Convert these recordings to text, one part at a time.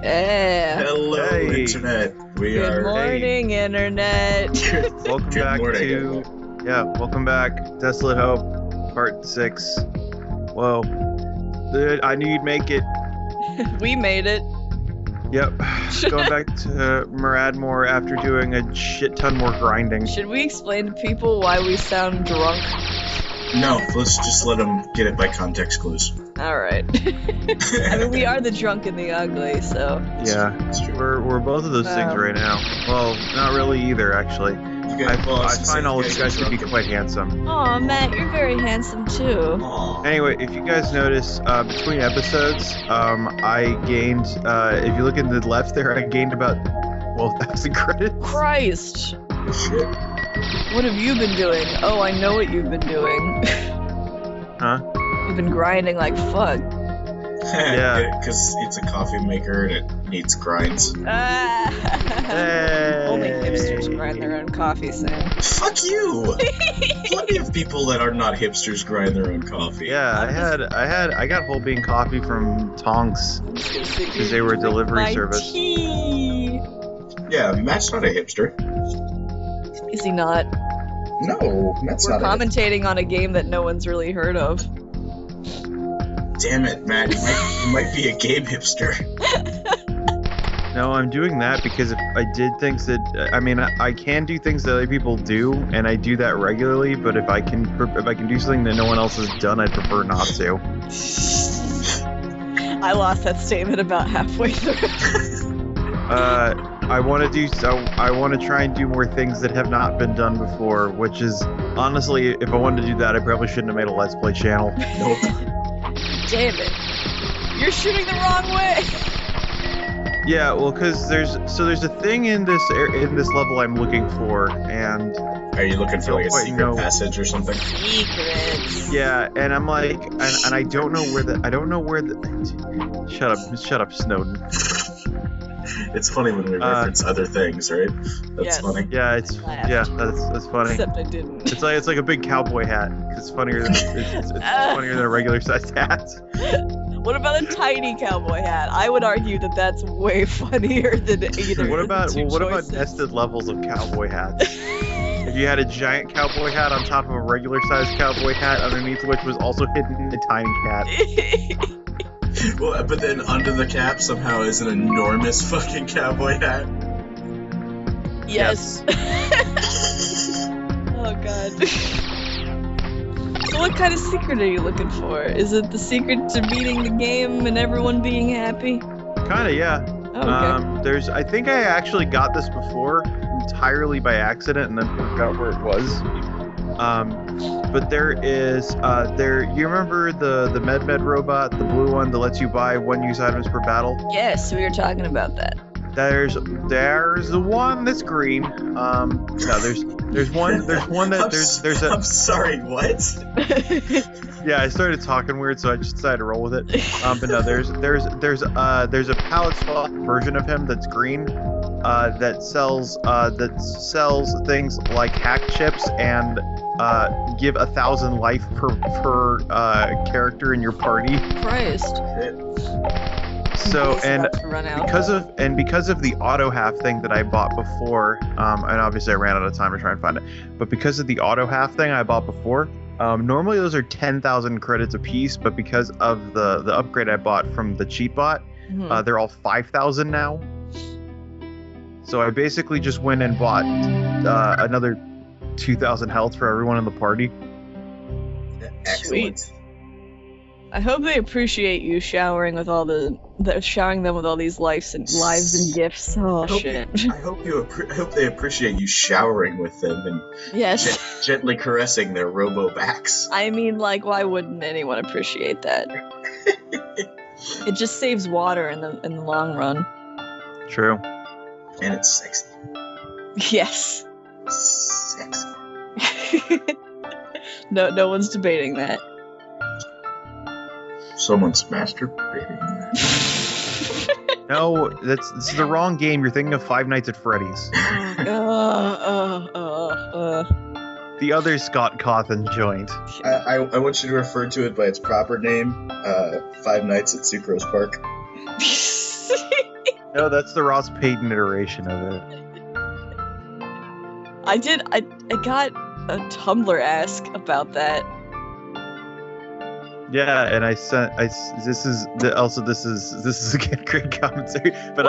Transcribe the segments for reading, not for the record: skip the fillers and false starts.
Hello, Hey. Internet. Good morning, Internet. Welcome Good back morning. welcome back. Desolate Hope, Part 6. Whoa. I knew you'd make it. We made it. Yep. Going back to Miradmoore after doing a shit ton more grinding. Should we explain to people why we sound drunk? No, let's just let them get it by context clues. Alright. I mean, we are the drunk and the ugly, so... Yeah. It's true. We're both of those things right now. Well, not really either, actually. I find all of you guys to be quite handsome. Aw, Matt, you're very handsome, too. Aww. Anyway, if you guys notice, between episodes, I gained, if you look in the left there, I gained about 12,000 credits. Christ! Shit. What have you been doing? Oh, I know what you've been doing. Huh? You've been grinding like fuck. Yeah. Because it's a coffee maker and it needs grinds. Hey. Only hipsters grind their own coffee, Sam. Fuck you! Plenty of people that are not hipsters grind their own coffee. Yeah, I got whole bean coffee from Tonks because they were a delivery My service. tea. Yeah, Matt's not a hipster. Is he not? No, Matt's We're not a hipster. commentating on a game that no one's really heard of. Damn it, Matt, you might be a game hipster. No, I'm doing that because if I did things that, I can do things that other people do, and I do that regularly. But if I can do something that no one else has done, I'd prefer not to. I lost that statement about halfway through. I want to try and do more things that have not been done before. Which is honestly, if I wanted to do that, I probably shouldn't have made a Let's Play channel. Nope. Damn it. You're shooting the wrong way. Yeah, well, because there's a thing in this level I'm looking for, and Are you looking for like a Don't quite secret know. passage or something? Secrets. yeah, and I'm like, and I don't know where the shut up, Snowden. It's funny when we reference other things, right? That's Yes. funny. Yeah, Laughed. that's funny. Except I didn't. It's like a big cowboy hat. It's funnier than it's funnier than a regular sized hat. What about a tiny cowboy hat? I would argue that that's way funnier than either. What of the about two choices. nested levels of cowboy hats? If you had a giant cowboy hat on top of a regular sized cowboy hat, underneath which was also hidden a tiny cat. Well, but then under the cap somehow is an enormous fucking cowboy hat. Yes. Oh god. So what kind of secret are you looking for? Is it the secret to beating the game and everyone being happy? Kinda, yeah. Oh, okay. I think I actually got this before entirely by accident and then forgot where it was. But there is you remember the Med robot, the blue one that lets you buy one use items per battle? Yes, we were talking about that. There's the one that's green. No, there's one that there's a I'm sorry, what? yeah, I started talking weird, so I just decided to roll with it. But no, there's a palette swap version of him that's green, that sells things like hack chips and give 1,000 life per character in your party. Christ. So It's and about to run out. because of the auto half thing that I bought before, and obviously I ran out of time to try and find it, but because of the auto half thing I bought before, normally those are 10,000 credits a piece, but because of the upgrade I bought from the cheat bot, Mhm. they're all 5,000 now. So I basically just went and bought another 2,000 health for everyone in the party. Excellent. I hope they appreciate you showering them with all these lives and gifts. Oh shit. I hope they appreciate you showering with them and Yes. gently caressing their robo backs. I mean, like, why wouldn't anyone appreciate that? It just saves water in the long run. True. And it's sexy. Yes. Sexy. No one's debating that. Someone's masturbating. No, this is the wrong game. You're thinking of Five Nights at Freddy's. The other Scott Cawthon joint. I want you to refer to it by its proper name, Five Nights at Sucrose Park. No, that's the Ross Payton iteration of it. I got a Tumblr ask about that. Yeah, and this is again great commentary, but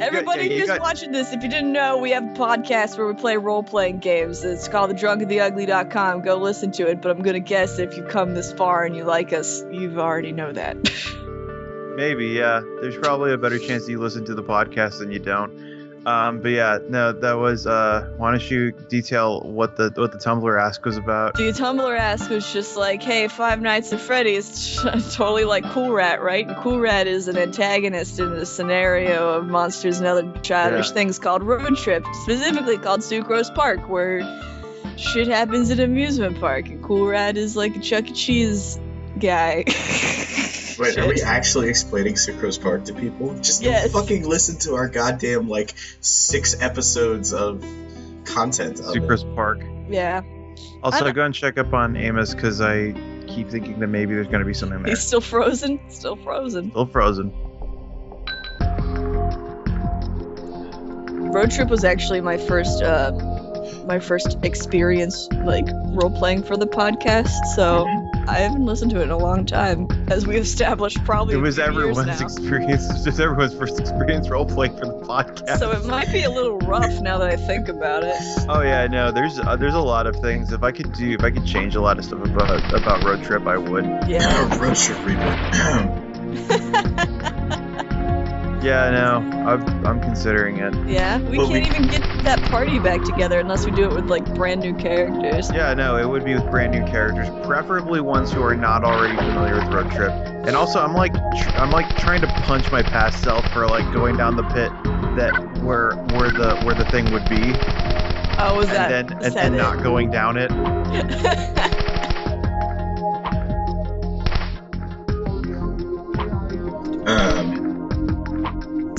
Everybody who's watching this, if you didn't know, we have a podcast where we play role-playing games. It's called thedrunkandtheugly.com. Go listen to it, but I'm gonna guess if you come this far and you like us, you already know that. Maybe, yeah. There's probably a better chance that you listen to the podcast than you don't. But yeah, no, that was. Why don't you detail what the Tumblr ask was about? The Tumblr ask was just like, hey, Five Nights at Freddy's totally like Cool Rat, right? And Cool Rat is an antagonist in the scenario of monsters and other childish things called Road Trip, specifically called Sucrose Park, where shit happens at an amusement park, and Cool Rat is like a Chuck E. Cheese guy. Wait, are we actually explaining Sucrose Park to people? Just fucking listen to our goddamn, 6 episodes of content of Sucrose Park. Yeah. Also, go and check up on Amos, because I keep thinking that maybe there's going to be something there. He's still frozen? Still frozen. Still frozen. Road Trip was actually my first experience, role-playing for the podcast, so... I haven't listened to it in a long time, as we established probably. It was everyone's experience. It was just everyone's first experience role playing for the podcast. So it might be a little rough now that I think about it. Oh yeah, no. There's a lot of things. If I could change a lot of stuff about Road Trip, I would. Yeah. Road Trip reboot. Yeah, no, I'm considering it. Yeah, we can't even get that party back together unless we do it with brand new characters. Yeah, no, it would be with brand new characters, preferably ones who are not already familiar with Road Trip. And also, I'm trying to punch my past self for going down the pit where the thing would be. Oh, was that? And not going down it.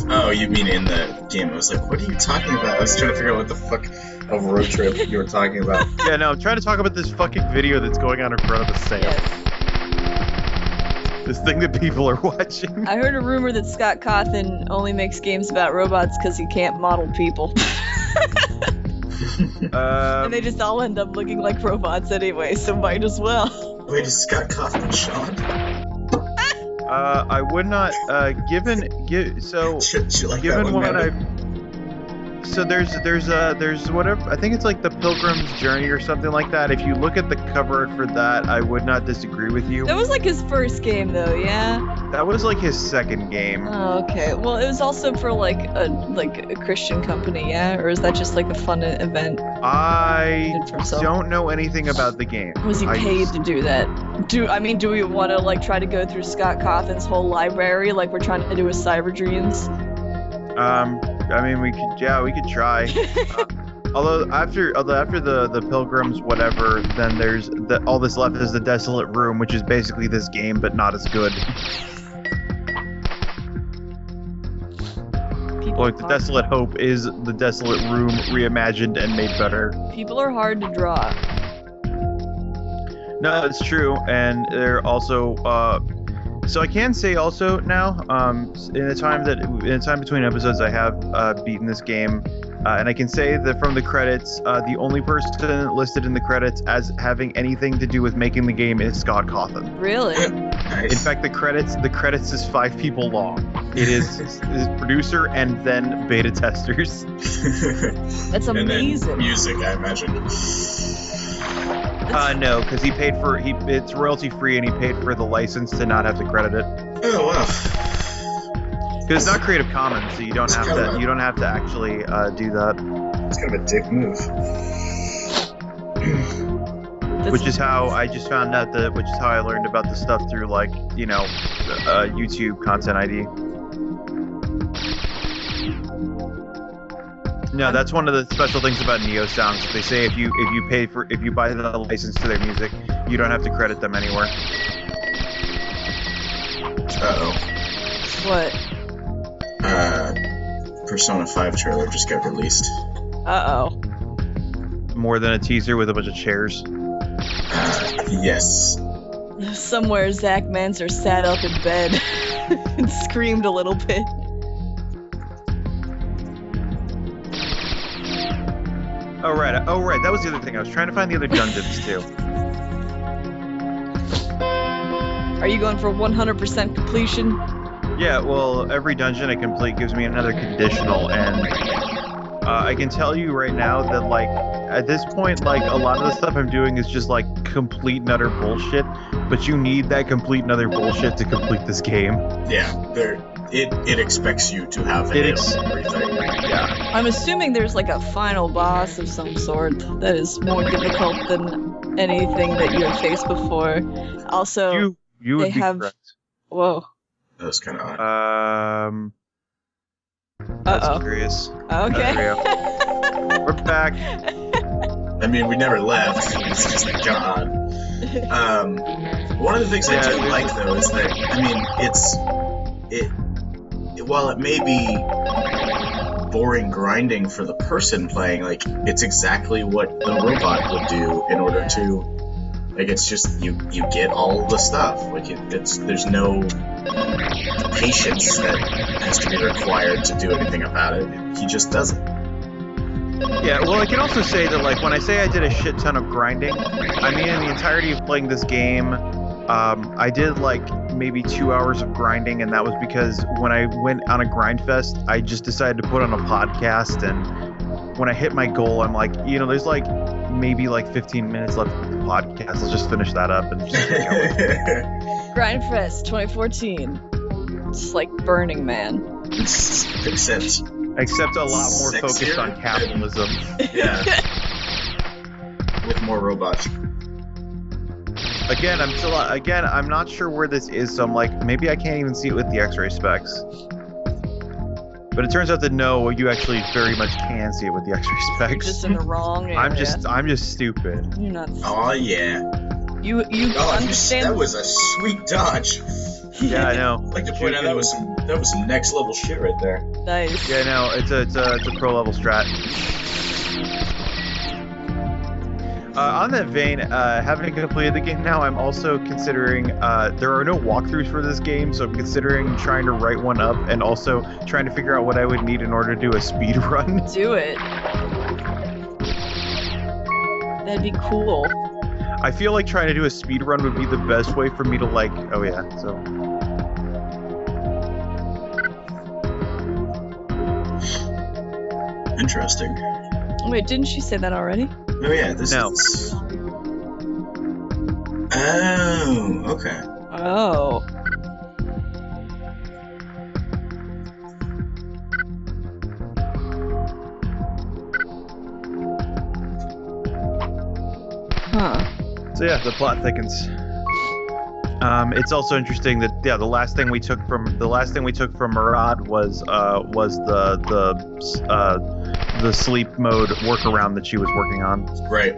Oh, you mean in the game? I was like, what are you talking about? I was trying to figure out what the fuck of Road Trip you were talking about. Yeah, no, I'm trying to talk about this fucking video that's going on in front of the sale. Yes. This thing that people are watching. I heard a rumor that Scott Cawthon only makes games about robots because he can't model people. And they just all end up looking like robots anyway, so might as well. Wait, is Scott Cawthon Sean? I would not. Given what I. So there's whatever, I think it's the Pilgrim's Journey or something like that. If you look at the cover art for that, I would not disagree with you. That was his first game though, yeah? That was his second game. Oh, okay. Well, it was also for a Christian company, yeah? Or is that just a fun event? I don't know anything about the game. Was he paid to do that? Do we want to try to go through Scott Cawthon's whole library like we're trying to do with Cyber Dreams? We could try. Although after the Pilgrims whatever, then there's all that's left is the Desolate Room, which is basically this game but not as good. The Desolate Hope is the Desolate Room reimagined and made better. People are hard to draw. No, it's true, and they're also. So I can say also now, in the time between episodes, I have beaten this game, and I can say that from the credits, the only person listed in the credits as having anything to do with making the game is Scott Cawthon. Really? Nice. In fact, the credits is 5 people long. It is his producer and then beta testers. That's amazing. And then music, I imagine. No, because it's royalty free, and he paid for the license to not have to credit it. Oh wow. Because it's not Creative Commons, so you don't have to actually do that. It's kind of a dick move. Which is how I just found out which is how I learned about the stuff through YouTube Content ID. No, that's one of the special things about Neo Sounds. They say if you buy the license to their music, you don't have to credit them anywhere. Uh-oh. What? Persona 5 trailer just got released. Uh-oh. More than a teaser with a bunch of chairs. Yes. Somewhere Zach Manser sat up in bed and screamed a little bit. Oh right. That was the other thing. I was trying to find the other dungeons too. Are you going for 100% completion? Yeah. Well, every dungeon I complete gives me another conditional, and I can tell you right now that like at this point, like a lot of the stuff I'm doing is just like complete and utter bullshit. But you need that complete and utter bullshit to complete this game. Yeah, it expects you to have everything. Yeah. I'm assuming there's like a final boss of some sort that is more difficult than anything that you have faced before. Also, you would be correct. Whoa. That was kind of odd. That's curious. Okay. We're back. I mean, we never left. It's just God. One of the things I do like though is that while it may be boring grinding for the person playing, like it's exactly what the robot would do in order to, like, it's just you get all the stuff. Like there's no patience that has to be required to do anything about it. He just does it. Yeah, well, I can also say that, like, when I say I did a shit ton of grinding, I mean in the entirety of playing this game, I did, like, maybe 2 hours of grinding, and that was because when I went on a grind fest, I just decided to put on a podcast, and when I hit my goal, I'm like, you know, there's, like, maybe, like, 15 minutes left of the podcast. Let's just finish that up and just get going. Grindfest 2014. It's like Burning Man. Except a lot more focused on capitalism. Yeah. With more robots. Again, I'm not sure where this is, so I'm like, maybe I can't even see it with the X-ray specs. But it turns out that no, you actually very much can see it with the X-ray specs. You're just in the wrong area. I'm just stupid. You're not. Oh yeah. You understand? That was a sweet dodge. Yeah, I know. I'd like to point out that was some next level shit right there. Nice. Yeah, no, it's a pro level strat. On that vein, having completed the game now, I'm also considering, there are no walkthroughs for this game, so I'm considering trying to write one up and also trying to figure out what I would need in order to do a speed run. Do it. That'd be cool. I feel like trying to do a speed run would be the best way for me to, like, oh yeah, so... Interesting. Wait, didn't she say that already? Oh yeah, this is... Oh, okay. Oh. Huh. So yeah, the plot thickens. It's also interesting that the last thing we took from Murad was the sleep mode workaround that she was working on. Right.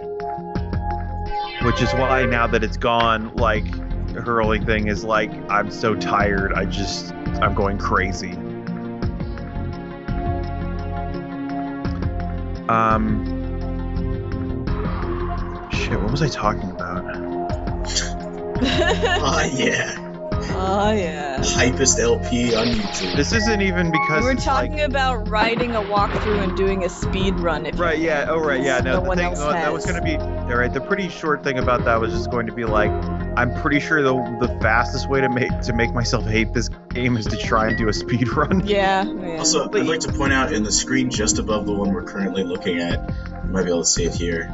Which is why now that it's gone, like, her only thing is like, I'm so tired, I'm going crazy. Shit, what was I talking about? Oh yeah. Oh yeah. Hypest LP on YouTube. This isn't even because we were talking about writing a walkthrough and doing a speed run. If right, yeah, oh right, yeah, no, the thing that was gonna be right. The pretty short thing about that was just going to be like, I'm pretty sure the fastest way to make myself hate this game is to try and do a speed run. Yeah. Also, I'd like to point out in the screen just above the one we're currently looking at, you might be able to see it here.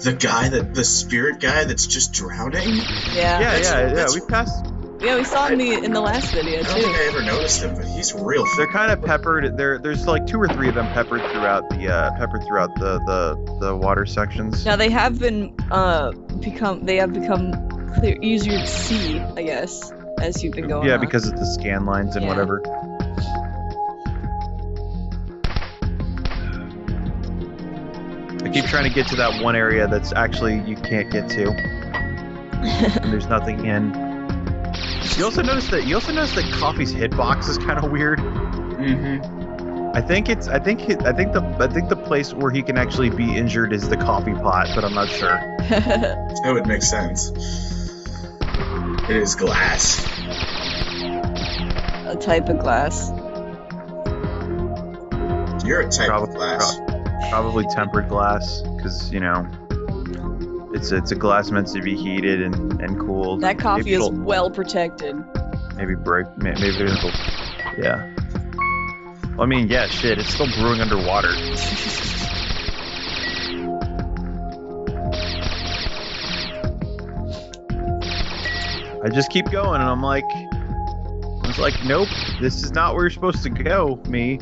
The spirit guy that's just drowning? Yeah. We passed. Yeah, we saw him in the last video, too. I don't think I ever noticed him, but he's real. They're kind of peppered. There's like 2 or 3 of them peppered throughout the water sections. Now they have become clear, easier to see, I guess, as you've been going. Yeah, on. because of the scan lines and whatever. I keep trying to get to that one area that's actually you can't get to. And there's nothing in. You also notice that Coffee's hitbox is kind of weird. Mm-hmm. I think the place where he can actually be injured is the coffee pot, but I'm not sure. That would make sense. It is glass. A type of glass. You're a type of glass. Probably tempered glass, because it's a glass meant to be heated and cooled. That coffee Maybe is it'll- well protected. Maybe break. Maybe it'll. Yeah. Well, I mean, yeah, shit. It's still brewing underwater. I just keep going, and I was like, nope, this is not where you're supposed to go, me.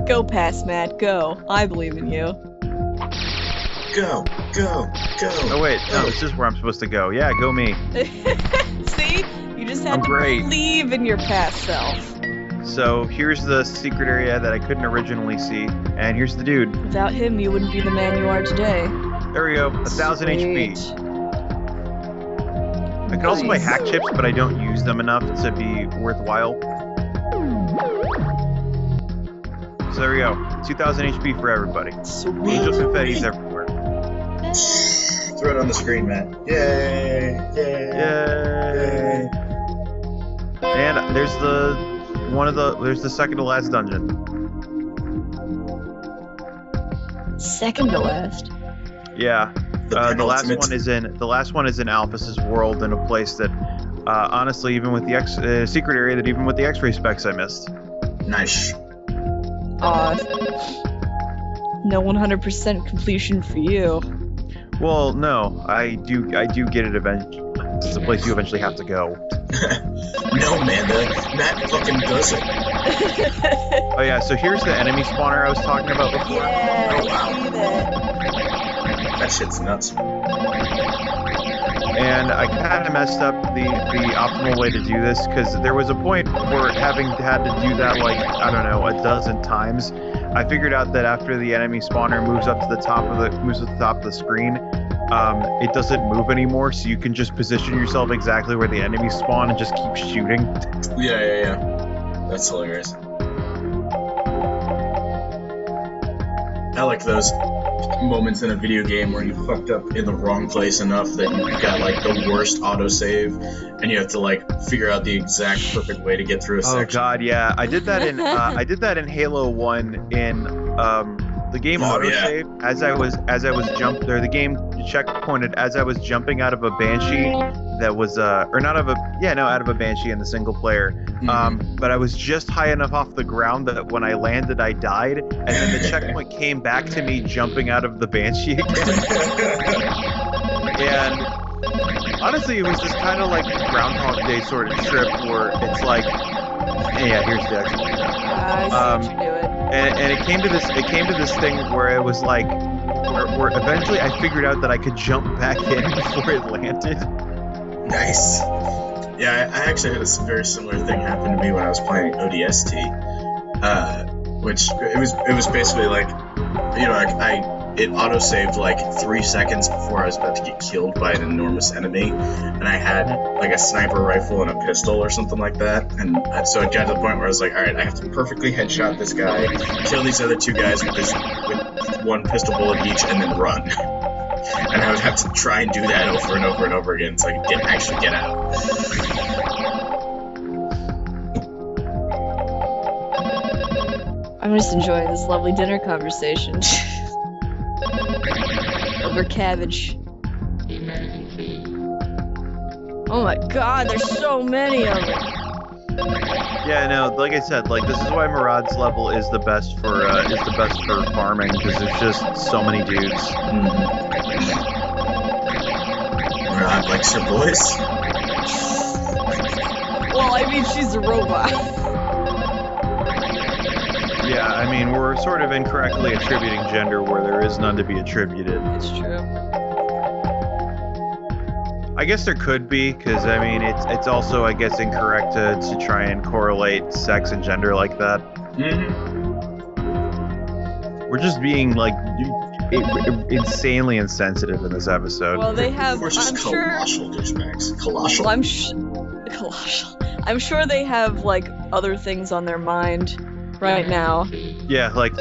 Go past Matt, go. I believe in you. Go, go, go. Oh wait, no, go. this is where I'm supposed to go. Yeah, go me. See? You just had I'm to great. believe in your past self. So here's the secret area that I couldn't originally see, and here's the dude. Without him, you wouldn't be the man you are today. There we go, 1,000 HP. Sweet. I could also buy Nice. hack chips, but I don't use them enough to be worthwhile. So there we go, 2,000 HP for everybody. Sweet. Angel confetti's everywhere. Throw it on the screen, Matt. Yay! Yay! Yay! And there's the second to last dungeon. Second to last. Yeah. The last penultimate. one is in Alphys's world, in a place that, honestly, even with the secret area, that even with the X-ray specs I missed. Nice. No 100% completion for you. Well, no, I do get it eventually. It's a place you eventually have to go. No, man, Matt fucking does it. Oh yeah, so here's the enemy spawner I was talking about before. Yeah, Oh, wow. I see that. That shit's nuts. And I kind of messed up the optimal way to do this, because there was a point where having had to do that, like, I don't know, a dozen times, I figured out that after the enemy spawner moves to the top of the screen, it doesn't move anymore, so you can just position yourself exactly where the enemies spawn and just keep shooting. Yeah. That's hilarious. I like those moments in a video game where you fucked up in the wrong place enough that you got like the worst autosave, and you have to like figure out the exact perfect way to get through a Oh section. god, yeah. I did that in Halo 1 in the game Oh, autosave as I was the game checkpointed as I was jumping out of a Banshee that was out of a Banshee in the single player. But I was just high enough off the ground that when I landed I died, and then the checkpoint came back to me jumping out of the Banshee again. And honestly, it was just kind of like Groundhog Day sort of trip where it's like, yeah, here's the exit. I see what you're doing. And it came to this thing where it was like, where eventually I figured out that I could jump back in before it landed. Nice. Yeah, I actually had a very similar thing happen to me when I was playing ODST, which it was basically like, it autosaved like 3 seconds before I was about to get killed by an enormous enemy, and I had like a sniper rifle and a pistol or something like that, and so it got to the point where I was like, all right, I have to perfectly headshot this guy, kill these other two guys with one pistol bullet each, and then run. And I would have to try and do that over and over and over again so I could actually get out. I'm just enjoying this lovely dinner conversation. Over cabbage. Oh my god, there's so many of them. Yeah, no, like I said, like this is why Mirad's level is the best for farming, because there's just so many dudes. Mirad likes your voice. Well, I mean, she's a robot. Yeah, I mean, we're sort of incorrectly attributing gender where there is none to be attributed. It's true. I guess there could be, because I mean, it's also, I guess, incorrect to try and correlate sex and gender like that. We're just being like insanely insensitive in this episode. Well, they have. We're just colossal douchebags. Colossal. Well, colossal. I'm sure they have like other things on their mind right now. Yeah, like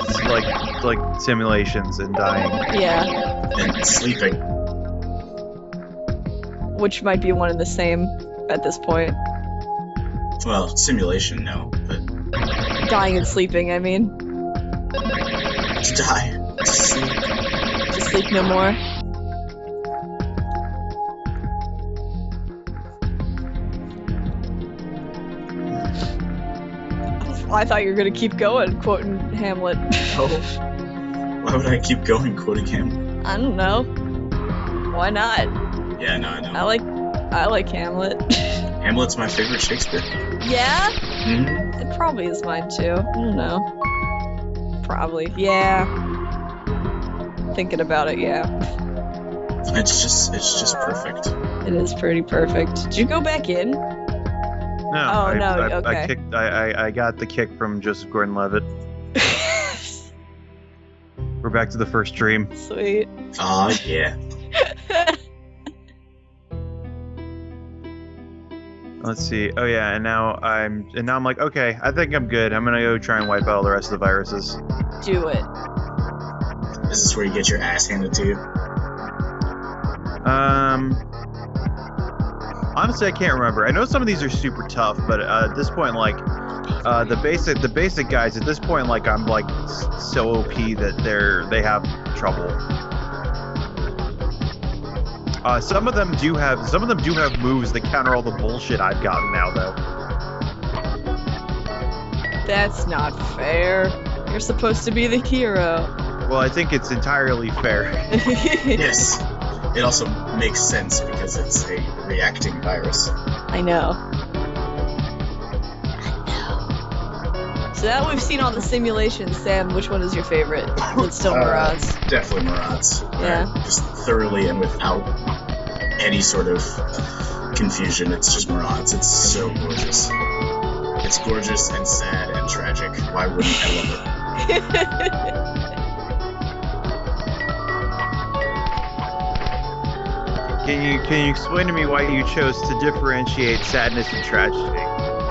simulations and dying. Yeah. And sleeping. Which might be one and the same at this point. Well, simulation, no, but Dying and sleeping, I mean. To die. To sleep. To sleep no more. I thought you were gonna keep going, quoting Hamlet. Oh. Why would I keep going quoting him? I don't know. Why not? Yeah, no, I know. I like Hamlet. Hamlet's my favorite Shakespeare. Yeah? Mm-hmm. It probably is mine too. I don't know. Probably. Yeah. Thinking about it, yeah. It's just perfect. It is pretty perfect. Did you go back in? No, Okay. I got the kick from Joseph Gordon-Levitt. We're back to the first dream. Sweet. Aw, yeah. Let's see. Oh yeah, and now I'm like, okay, I think I'm good. I'm gonna go try and wipe out all the rest of the viruses. Do it. This is where you get your ass handed to you. Honestly, I can't remember. I know some of these are super tough, but at this point, like, the basic guys at this point, like, I'm like so OP that they have trouble. Some of them do have moves that counter all the bullshit I've gotten now, though. That's not fair. You're supposed to be the hero. Well, I think it's entirely fair. Yes. It also makes sense because it's a reacting virus. I know. So now we've seen all the simulations, Sam, which one is your favorite? It's still Maraud's. Definitely Maraud's. Yeah. Just thoroughly and without any sort of confusion. It's just Maraud's. It's so gorgeous. It's gorgeous and sad and tragic. Why wouldn't I love it? Can you explain to me why you chose to differentiate sadness and tragedy?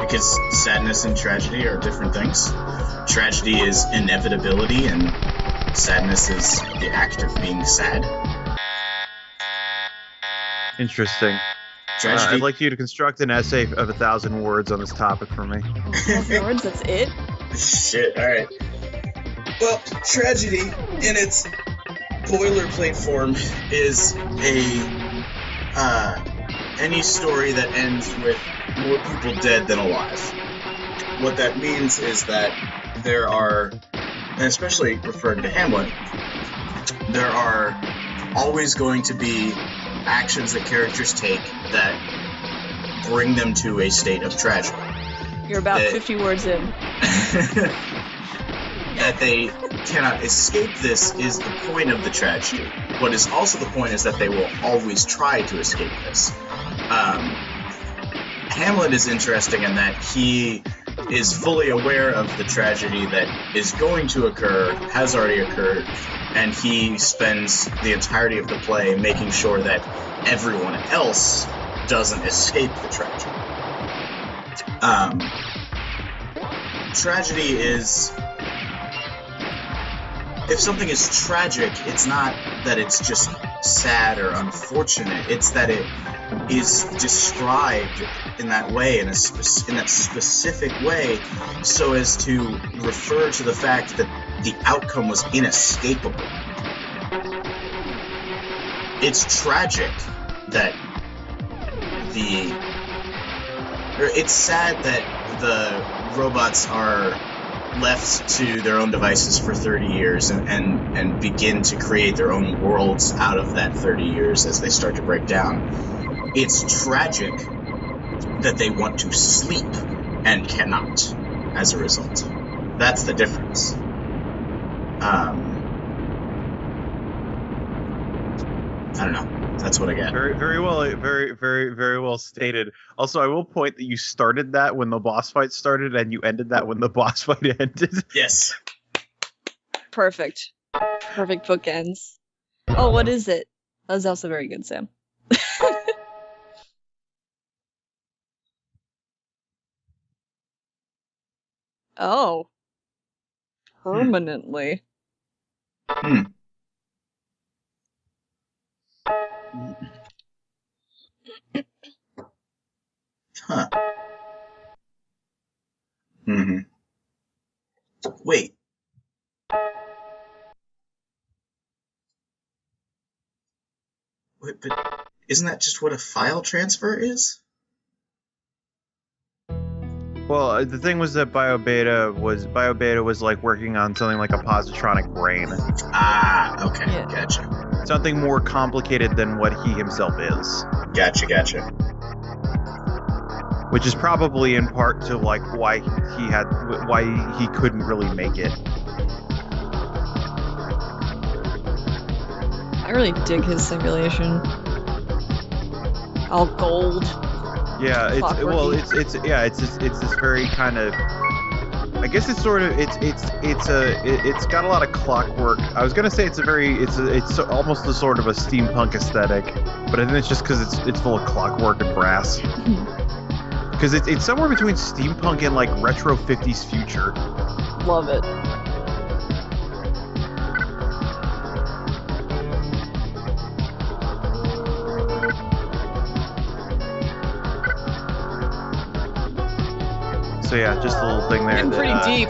Because sadness and tragedy are different things. Tragedy is inevitability, and sadness is the act of being sad. Interesting. Tragedy. I'd like you to construct an essay of 1,000 words on this topic for me. 1,000 words, that's it? Shit, alright. Well, tragedy, in its boilerplate form, is any story that ends with more people dead than alive. What that means is that there are, and especially referring to Hamlet, there are always going to be actions that characters take that bring them to a state of tragedy. You're about 50 words in. That they cannot escape this is the point of the tragedy. What is also the point is that they will always try to escape this. Hamlet is interesting in that he is fully aware of the tragedy that is going to occur, has already occurred, and he spends the entirety of the play making sure that everyone else doesn't escape the tragedy. Tragedy is... If something is tragic, it's not that it's just sad or unfortunate, it's that it is described in that way, in that specific way, so as to refer to the fact that the outcome was inescapable. It's tragic that it's sad that the robots are left to their own devices for 30 years and begin to create their own worlds out of that 30 years as they start to break down. It's tragic that they want to sleep and cannot as a result. That's the difference. I don't know. That's what I got. Very well stated. Also, I will point that you started that when the boss fight started, and you ended that when the boss fight ended. Yes. Perfect. Perfect bookends. Oh, what is it? That was also very good, Sam. Oh. Permanently. Huh. Mm-hmm. Wait. But isn't that just what a file transfer is? Well, the thing was that BioBeta was like working on something like a positronic brain, Ah, okay, Yeah. gotcha. something more complicated than what he himself is, Gotcha. which is probably in part to like why he couldn't really make it. I really dig his simulation. All gold. Yeah, Clockworky. it's this very kind of, I guess it's sort of it's got a lot of clockwork. I was gonna say it's almost a sort of a steampunk aesthetic, but I think it's just because it's full of clockwork and brass. Because it's somewhere between steampunk and like retro 50s future. Love it. So yeah, just a little thing there. Getting pretty deep.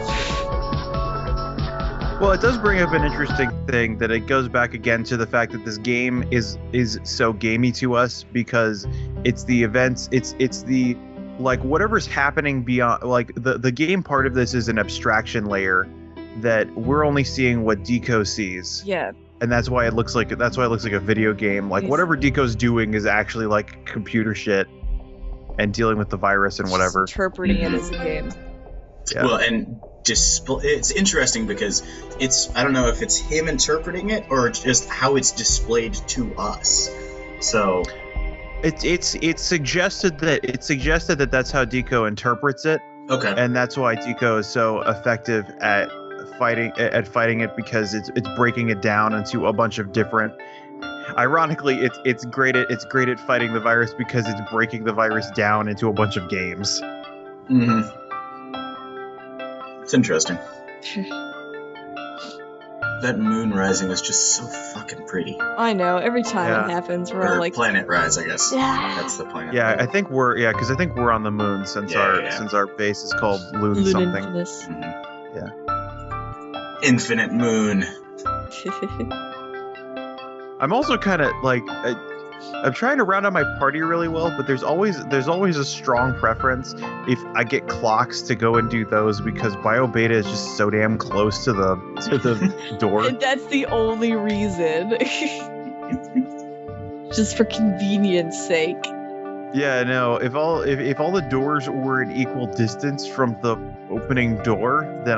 Well, it does bring up an interesting thing that it goes back again to the fact that this game is so gamey to us because it's the events, it's the like whatever's happening beyond, like the game part of this is an abstraction layer that we're only seeing what Deco sees. Yeah. And that's why it looks like a video game. Like whatever Deco's doing is actually like computer shit and dealing with the virus and whatever. Just interpreting it as a game. Yeah. Well, and it's interesting because I don't know if it's him interpreting it or just how it's displayed to us. So it's suggested that that's how Deco interprets it. okay. And that's why Deco is so effective at fighting it because it's breaking it down into a bunch of different. Ironically, it's great at fighting the virus because it's breaking the virus down into a bunch of games. Mm-hmm. It's interesting. That moon rising is just so fucking pretty. I know. Every time it happens, we're all Or like, planet rise, I guess. Yeah. That's the planet. Yeah, I think we're on the moon since our base is called Loon something. Luninfinous. Mm-hmm. Yeah. Infinite moon. I'm also kind of like I'm trying to round out my party really well, but there's always a strong preference if I get clocks to go and do those because BioBeta is just so damn close to the door. And that's the only reason. Just for convenience sake. Yeah, no. If all the doors were an equal distance from the opening door, then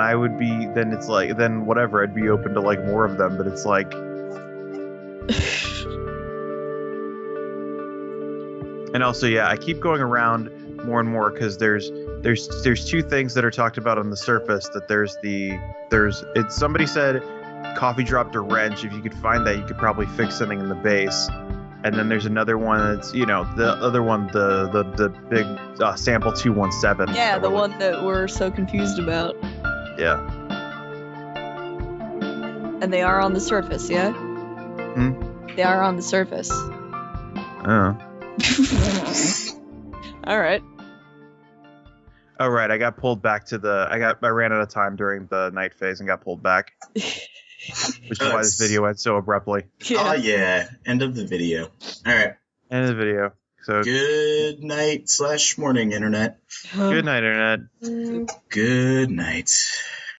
then whatever, I'd be open to like more of them. But it's like. And also, yeah, I keep going around more and more because there's two things that are talked about on the surface. That somebody said coffee dropped a wrench. If you could find that, you could probably fix something in the base. And then there's another one that's, the other one, the big sample 217. Yeah, the one that we're so confused about. Yeah. And they are on the surface, yeah? They are on the surface. Oh. All right. Oh right, I got pulled back I ran out of time during the night phase and got pulled back. Which is why this video went so abruptly. Oh yeah, end of the video. All right. End of the video. So good night /morning, internet. Good night, internet. Good night.